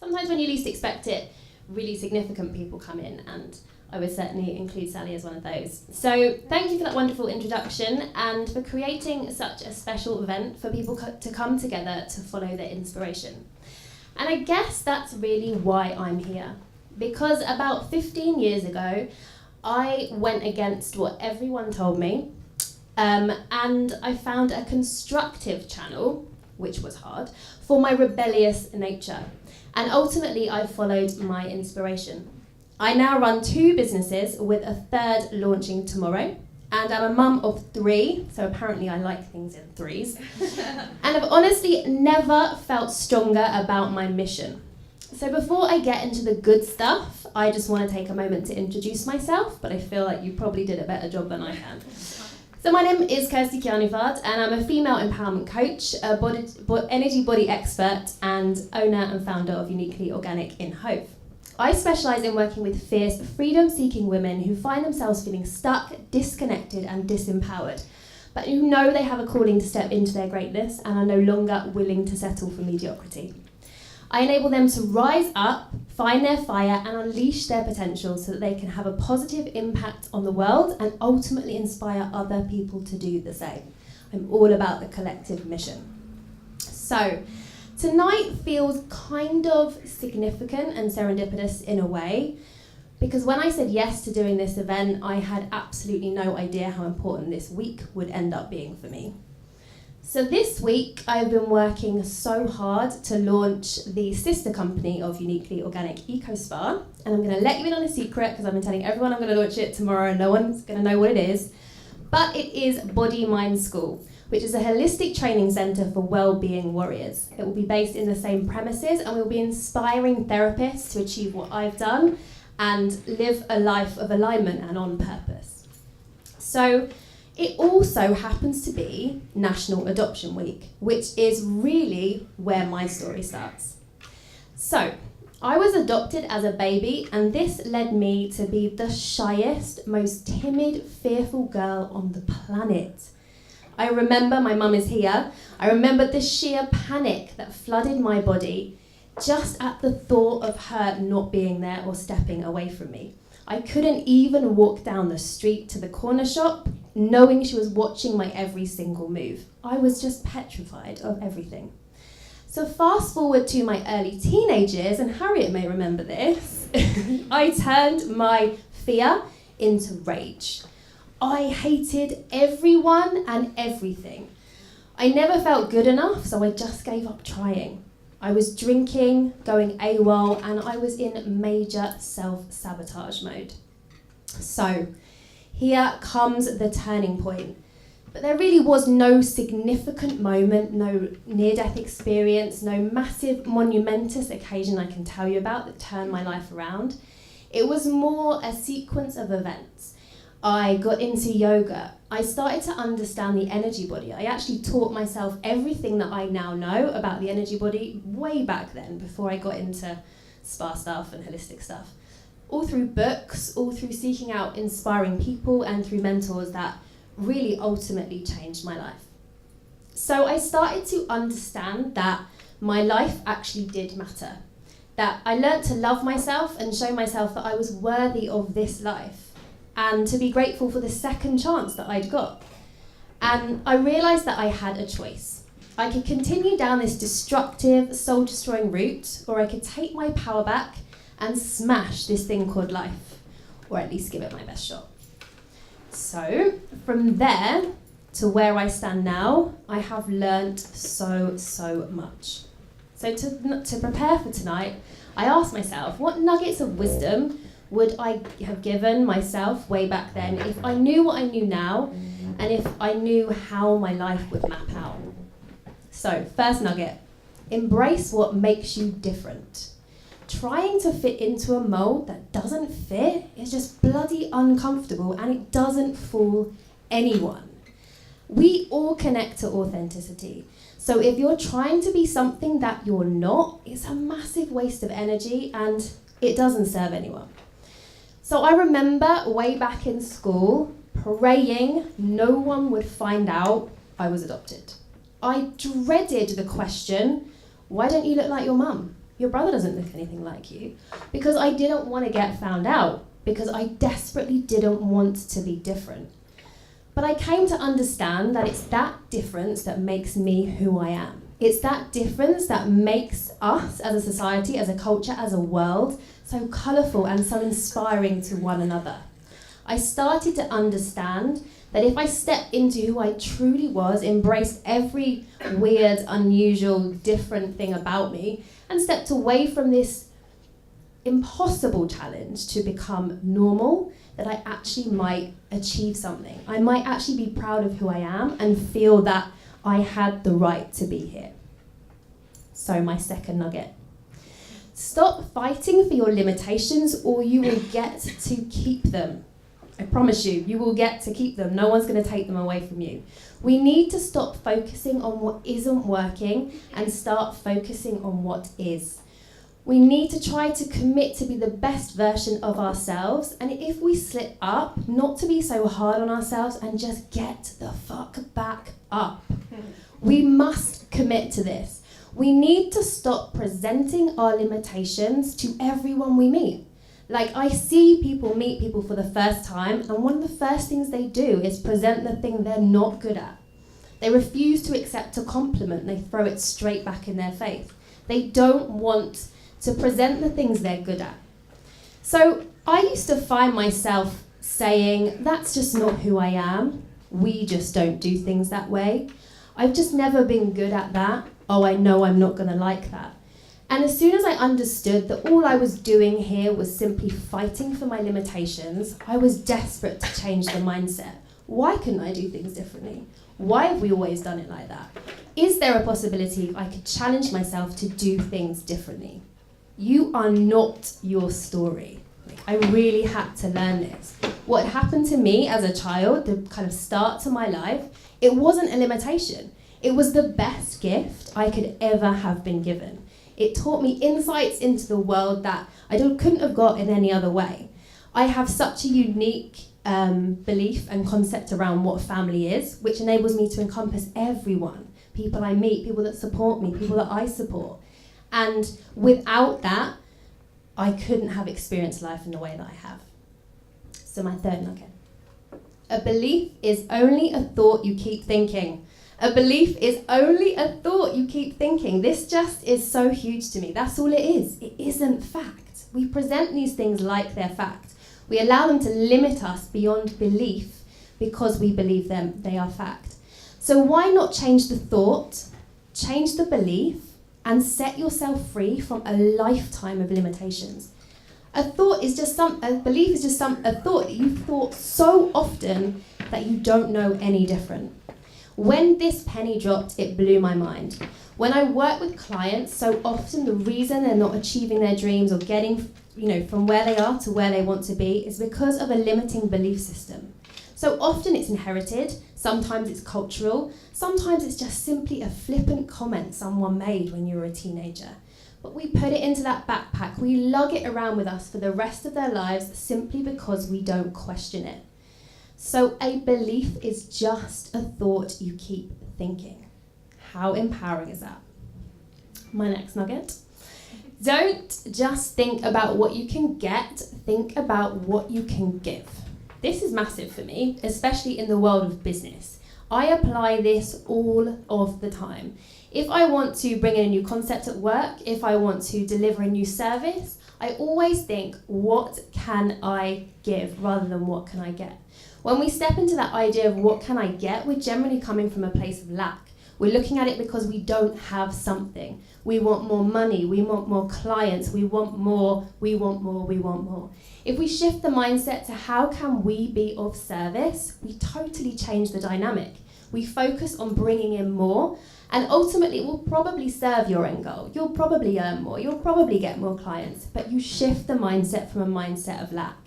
sometimes when you least expect it, really significant people come in, and I would certainly include Sally as one of those. So thank you for that wonderful introduction and for creating such a special event for people to come together to follow their inspiration. And I guess that's really why I'm here. Because about 15 years ago, I went against what everyone told me, and I found a constructive channel, which was hard, for my rebellious nature. And ultimately, I followed my inspiration. I now run 2 businesses, with a 3rd launching tomorrow. And I'm a mum of 3, so apparently I like things in 3s. And I've honestly never felt stronger about my mission. So before I get into the good stuff, I just want to take a moment to introduce myself, but I feel like you probably did a better job than I can. So my name is Kirsty Kianifard, and I'm a female empowerment coach, a energy body expert, and owner and founder of Uniquely Organic in Hove. I specialise in working with fierce, freedom-seeking women who find themselves feeling stuck, disconnected and disempowered, but who know they have a calling to step into their greatness and are no longer willing to settle for mediocrity. I enable them to rise up, find their fire and unleash their potential so that they can have a positive impact on the world and ultimately inspire other people to do the same. I'm all about the collective mission. So, tonight feels kind of significant and serendipitous in a way, because when I said yes to doing this event, I had absolutely no idea how important this week would end up being for me. So this week, I've been working so hard to launch the sister company of Uniquely Organic Eco Spa, and I'm going to let you in on a secret because I've been telling everyone I'm going to launch it tomorrow and no one's going to know what it is, but it is Body Mind School, which is a holistic training centre for well-being warriors. It will be based in the same premises and we'll be inspiring therapists to achieve what I've done and live a life of alignment and on purpose. So it also happens to be National Adoption Week, which is really where my story starts. So I was adopted as a baby, and this led me to be the shyest, most timid, fearful girl on the planet. I remember, my mum is here, I remember the sheer panic that flooded my body just at the thought of her not being there or stepping away from me. I couldn't even walk down the street to the corner shop knowing she was watching my every single move. I was just petrified of everything. So fast forward to my early teenage years, and Harriet may remember this, I turned my fear into rage. I hated everyone and everything. I never felt good enough, so I just gave up trying. I was drinking, going AWOL, and I was in major self-sabotage mode. So here comes the turning point. But there really was no significant moment, no near-death experience, no massive monumentous occasion I can tell you about that turned my life around. It was more a sequence of events. I got into yoga. I started to understand the energy body. I actually taught myself everything that I now know about the energy body way back then, before I got into spa stuff and holistic stuff. All through books, all through seeking out inspiring people and through mentors that really ultimately changed my life. So I started to understand that my life actually did matter. That I learnt to love myself and show myself that I was worthy of this life, and to be grateful for the second chance that I'd got. And I realised that I had a choice. I could continue down this destructive, soul-destroying route, or I could take my power back and smash this thing called life, or at least give it my best shot. So, from there to where I stand now, I have learnt so much. So to prepare for tonight, I asked myself, what nuggets of wisdom would I have given myself way back then if I knew what I knew now, and if I knew how my life would map out? So, first nugget, embrace what makes you different. Trying to fit into a mold that doesn't fit is just bloody uncomfortable, and it doesn't fool anyone. We all connect to authenticity. So if you're trying to be something that you're not, it's a massive waste of energy and it doesn't serve anyone. So I remember way back in school praying no one would find out I was adopted. I dreaded the question, why don't you look like your mum? Your brother doesn't look anything like you. Because I didn't want to get found out, because I desperately didn't want to be different. But I came to understand that it's that difference that makes me who I am. It's that difference that makes us as a society, as a culture, as a world, so colourful and so inspiring to one another. I started to understand that if I stepped into who I truly was, embraced every weird, unusual, different thing about me, and stepped away from this impossible challenge to become normal, that I actually might achieve something. I might actually be proud of who I am and feel that I had the right to be here. So my second nugget. Stop fighting for your limitations or you will get to keep them. I promise you, you will get to keep them. No one's going to take them away from you. We need to stop focusing on what isn't working and start focusing on what is. We need to try to commit to be the best version of ourselves, and if we slip up, not to be so hard on ourselves and just get the fuck back up. We must commit to this. We need to stop presenting our limitations to everyone we meet. Like, I see people meet people for the first time, and one of the first things they do is present the thing they're not good at. They refuse to accept a compliment, they throw it straight back in their face. They don't want to present the things they're good at. So I used to find myself saying, that's just not who I am. We just don't do things that way. I've just never been good at that. Oh, I know I'm not going to like that. And as soon as I understood that all I was doing here was simply fighting for my limitations, I was desperate to change the mindset. Why couldn't I do things differently? Why have we always done it like that? Is there a possibility I could challenge myself to do things differently? You are not your story. I really had to learn this. What happened to me as a child, the kind of start to my life, it wasn't a limitation. It was the best gift I could ever have been given. It taught me insights into the world that I couldn't have got in any other way. I have such a unique belief and concept around what family is, which enables me to encompass everyone. People I meet, people that support me, people that I support. And without that, I couldn't have experienced life in the way that I have. So my third nugget. A belief is only a thought you keep thinking. A belief is only a thought you keep thinking. This just is so huge to me. That's all it is. It isn't fact. We present these things like they're fact. We allow them to limit us beyond belief because we believe them, they are fact. So why not change the thought, change the belief, and set yourself free from a lifetime of limitations? A belief is just a thought that you've thought so often that you don't know any different. When this penny dropped, it blew my mind. When I work with clients, so often the reason they're not achieving their dreams or getting, from where they are to where they want to be is because of a limiting belief system. So often it's inherited, sometimes it's cultural, sometimes it's just simply a flippant comment someone made when you were a teenager. But we put it into that backpack, we lug it around with us for the rest of their lives simply because we don't question it. So a belief is just a thought you keep thinking. How empowering is that? My next nugget. Don't just think about what you can get, think about what you can give. This is massive for me, especially in the world of business. I apply this all of the time. If I want to bring in a new concept at work, if I want to deliver a new service, I always think, what can I give rather than what can I get? When we step into that idea of what can I get, we're generally coming from a place of lack. We're looking at it because we don't have something. We want more money, we want more clients, we want more, we want more, we want more. If we shift the mindset to how can we be of service, we totally change the dynamic. We focus on bringing in more, and ultimately it will probably serve your end goal. You'll probably earn more, you'll probably get more clients, but you shift the mindset from a mindset of lack.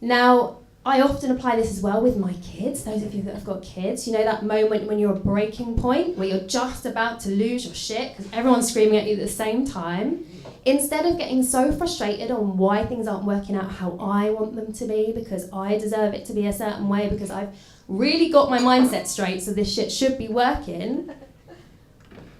Now, I often apply this as well with my kids, those of you that have got kids. You know that moment when you're at a breaking point, where you're just about to lose your shit because everyone's screaming at you at the same time. Instead of getting so frustrated on why things aren't working out how I want them to be, because I deserve it to be a certain way, because I've really got my mindset straight so this shit should be working,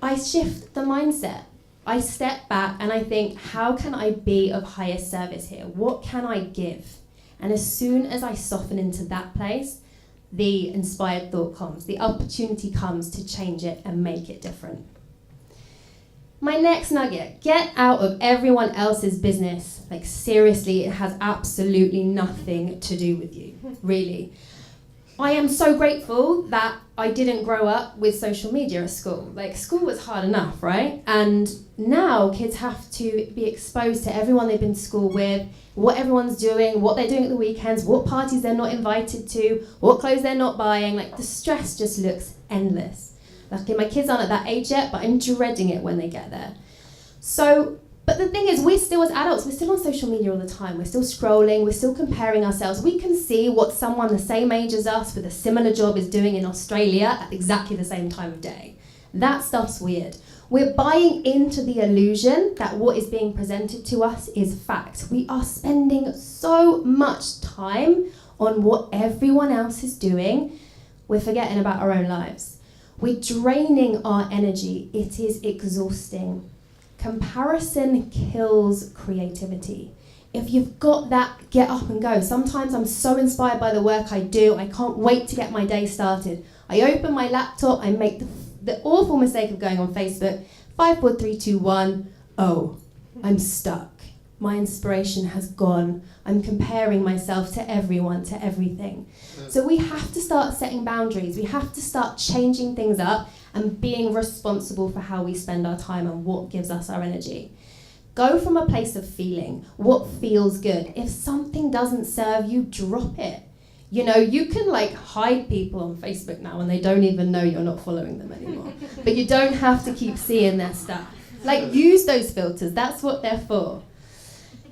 I shift the mindset. I step back and I think, how can I be of highest service here? What can I give? And as soon as I soften into that place, the inspired thought comes, the opportunity comes to change it and make it different. My next nugget, get out of everyone else's business. Like, seriously, it has absolutely nothing to do with you, really. I am so grateful that I didn't grow up with social media at school. Like, school was hard enough, right? And now kids have to be exposed to everyone they've been to school with, what everyone's doing, what they're doing at the weekends, what parties they're not invited to, what clothes they're not buying. Like, the stress just looks endless. Luckily, my kids aren't at that age yet, but I'm dreading it when they get there. So, but the thing is, we're still, as adults, we're still on social media all the time. We're still scrolling, we're still comparing ourselves. We can see what someone the same age as us with a similar job is doing in Australia at exactly the same time of day. That stuff's weird. We're buying into the illusion that what is being presented to us is fact. We are spending so much time on what everyone else is doing, we're forgetting about our own lives. We're draining our energy. It is exhausting. Comparison kills creativity. If you've got that, get up and go. Sometimes I'm so inspired by the work I do, I can't wait to get my day started. I open my laptop, I make the awful mistake of going on Facebook, 5, 4, 3, 2, 1, oh, I'm stuck. My inspiration has gone. I'm comparing myself to everyone, to everything. So we have to start setting boundaries. We have to start changing things up and being responsible for how we spend our time and what gives us our energy. Go from a place of feeling, what feels good. If something doesn't serve you, drop it. You know, you can like hide people on Facebook now and they don't even know you're not following them anymore. But you don't have to keep seeing their stuff. Like, use those filters, that's what they're for.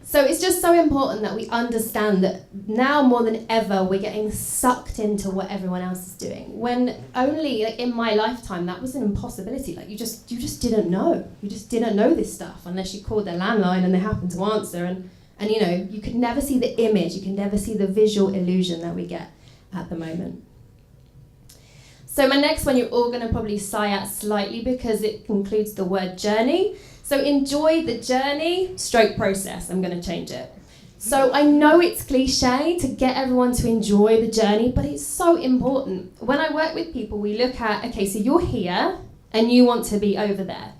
So it's just so important that we understand that now more than ever we're getting sucked into what everyone else is doing. When only, like, in my lifetime, that was an impossibility. Like, you just didn't know. You just didn't know this stuff unless you called their landline and they happened to answer. And you know, you could never see the image, you can never see the visual illusion that we get at the moment. So my next one, you're all going to probably sigh at slightly because it includes the word journey. So enjoy the journey, stroke process. I'm going to change it. So I know it's cliche to get everyone to enjoy the journey, but it's so important. When I work with people, we look at, okay, so you're here and you want to be over there.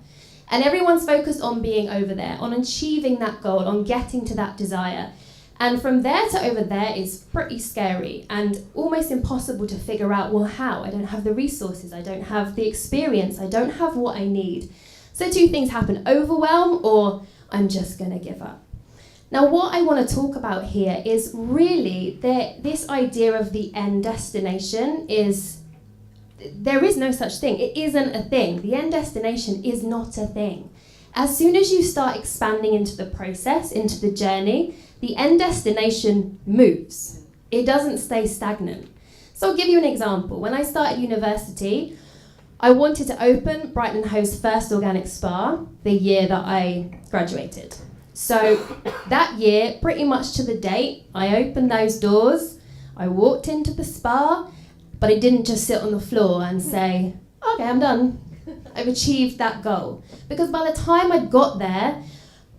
And everyone's focused on being over there, on achieving that goal, on getting to that desire. And from there to over there is pretty scary and almost impossible to figure out, well, how? I don't have the resources, I don't have the experience, I don't have what I need. So two things happen, overwhelm or I'm just going to give up. Now, what I want to talk about here is really this idea of the end destination is, there is no such thing. It isn't a thing. The end destination is not a thing. As soon as you start expanding into the process, into the journey, the end destination moves. It doesn't stay stagnant. So I'll give you an example. When I started university, I wanted to open Brighton and Hove's first organic spa the year that I graduated. So that year, pretty much to the date, I opened those doors, I walked into the spa, but I didn't just sit on the floor and say, okay, I'm done. I've achieved that goal. Because by the time I got there,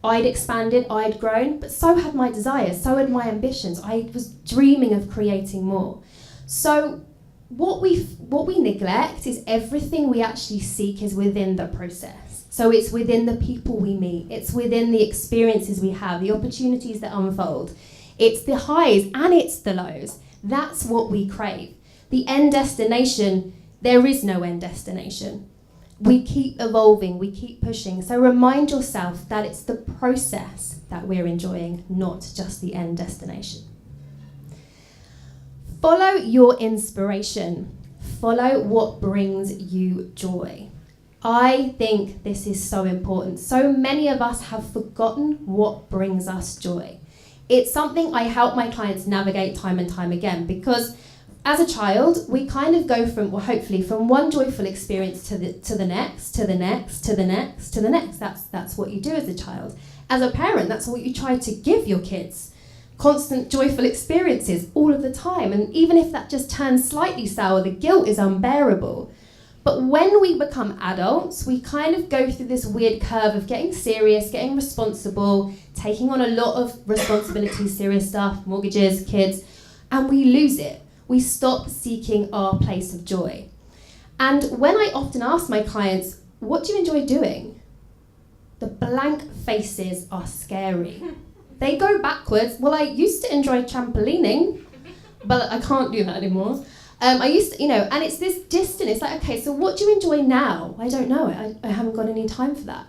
I'd expanded, I'd grown, but so had my desires, so had my ambitions. I was dreaming of creating more. So what we neglect is everything we actually seek is within the process. So it's within the people we meet, it's within the experiences we have, the opportunities that unfold. It's the highs and it's the lows. That's what we crave. The end destination, there is no end destination. We keep evolving, we keep pushing. So remind yourself that it's the process that we're enjoying, not just the end destination. Follow your inspiration. Follow what brings you joy. I think this is so important. So many of us have forgotten what brings us joy. It's something I help my clients navigate time and time again, because as a child, we kind of go from, well, hopefully, from one joyful experience to the next, to the next, to the next, to the next. That's what you do as a child. As a parent, that's what you try to give your kids. Constant joyful experiences all of the time. And even if that just turns slightly sour, the guilt is unbearable. But when we become adults, we kind of go through this weird curve of getting serious, getting responsible, taking on a lot of responsibilities, serious stuff, mortgages, kids, and we lose it. We stop seeking our place of joy. And when I often ask my clients, what do you enjoy doing? The blank faces are scary. They go backwards. Well, I used to enjoy trampolining, but I can't do that anymore. I used to, and it's this distant. It's like, okay, so what do you enjoy now? I don't know. I haven't got any time for that.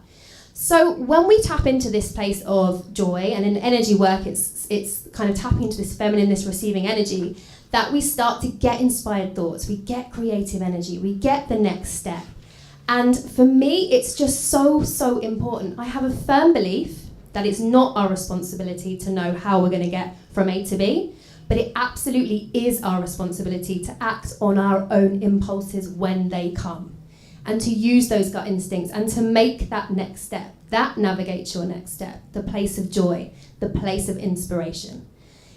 So when we tap into this place of joy, and in energy work, it's kind of tapping into this feminine, this receiving energy, that we start to get inspired thoughts, we get creative energy, we get the next step. And for me, it's just so, so important. I have a firm belief that it's not our responsibility to know how we're going to get from A to B, but it absolutely is our responsibility to act on our own impulses when they come, and to use those gut instincts and to make that next step. That navigates your next step, the place of joy, the place of inspiration.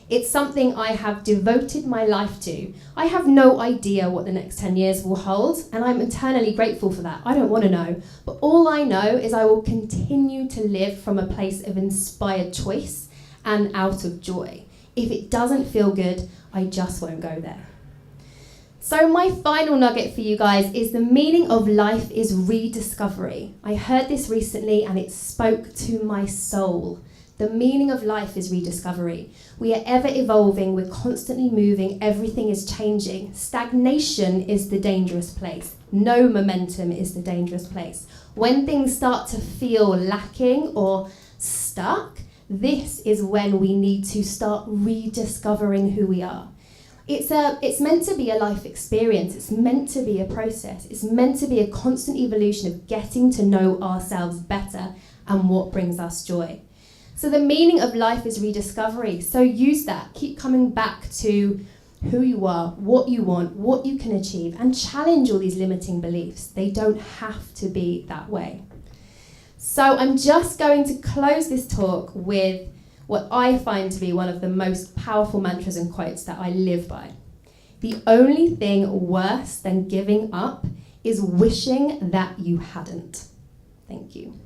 It's something I have devoted my life to. I have no idea what the next 10 years will hold, and I'm eternally grateful for that. I don't want to know, but all I know is I will continue to live from a place of inspired choice and out of joy. If it doesn't feel good, I just won't go there. So my final nugget for you guys is the meaning of life is rediscovery. I heard this recently and it spoke to my soul. The meaning of life is rediscovery. We are ever evolving, we're constantly moving, everything is changing. Stagnation is the dangerous place. No momentum is the dangerous place. When things start to feel lacking or stuck, this is when we need to start rediscovering who we are. It's meant to be a life experience. It's meant to be a process. It's meant to be a constant evolution of getting to know ourselves better and what brings us joy. So the meaning of life is rediscovery. So use that. Keep coming back to who you are, what you want, what you can achieve, and challenge all these limiting beliefs. They don't have to be that way. So I'm just going to close this talk with what I find to be one of the most powerful mantras and quotes that I live by. The only thing worse than giving up is wishing that you hadn't. Thank you.